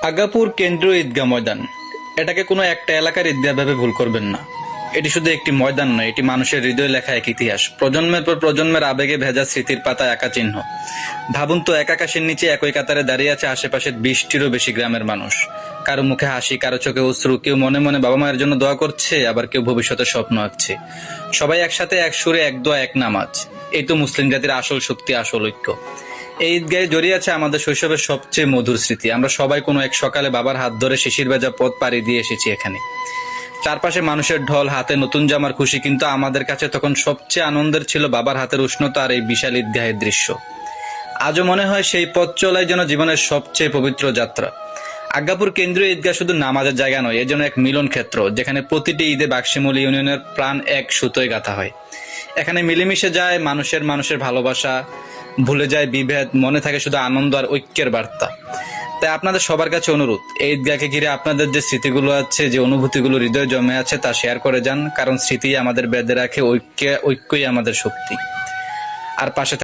আগাপুর কেন্দ্রীয় ঈদগাহ ময়দান, এটাকে কোনো একটা এলাকার ঈদগাহ ভেবে ভুল করবেন না। এটি শুধু একটি ময়দান নয়, এটি মানুষের হৃদয়ে লেখা এক ইতিহাস, প্রজন্মের পর প্রজন্মের আবেগে ভেজা স্মৃতির পাতা একা চিহ্ন। ভাবুন তো, এক আকাশের নিচে একই কাতারে দাঁড়িয়ে আছে আশেপাশের 20টিরও বেশি গ্রামের মানুষ। কারো মুখে হাসি, কারো চোখে অশ্রু, কেউ মনে মনে বাবা মায়ের জন্য দোয়া করছে, আবার কেউ ভবিষ্যতের স্বপ্ন আঁকছে। সবাই একসাথে, এক সুরে, এক দোয়া, এক নামাজ। এই তো মুসলিম জাতির আসল শক্তি, আসল ঐক্য। এই ঈদগাহে জড়িয়ে আছে আমাদের শৈশবের সবচেয়ে মধুর স্মৃতি। আমরা সবাই কোনো এক সকালে বাবার হাত ধরে শিশির ভেজা পথ পাড়ি দিয়ে এসেছি এখানে। চারপাশে মানুষের ঢল, হাতে নতুন জামার খুশি, কিন্তু আমাদের কাছে তখন সবচেয়ে আনন্দের ছিল বাবার হাতের উষ্ণতা আর এই বিশাল ঈদগাহের দৃশ্য। আজও মনে হয় সেই পথ চলাই যেন জীবনের সবচেয়ে পবিত্র যাত্রা। আজ্ঞাপুর কেন্দ্রীয় ঈদগাহ শুধু নামাজের জায়গা নয়, এ যেন এক মিলন ক্ষেত্র, যেখানে প্রতিটি ঈদে বাক্সিমূল ইউনিয়নের প্রাণ এক সুতোয় গাঁথা হয়। এখানে মিলেমিশে যায় মানুষের ভালোবাসা, ভুলে যায় বিভেদ, মনে থাকে শুধু আনন্দ আর ঐক্যের বার্তা। তাই আপনাদের সবার কাছে অনুরোধ, এই ঈদগাহকে ঘিরে আপনাদের যে স্মৃতিগুলো আছে, যে অনুভূতিগুলো হৃদয়ে জমে আছে, তা শেয়ার করে যান। কারণ স্মৃতি আমাদের বেঁধে রাখে, ঐক্যই আমাদের শক্তি। আর পাশে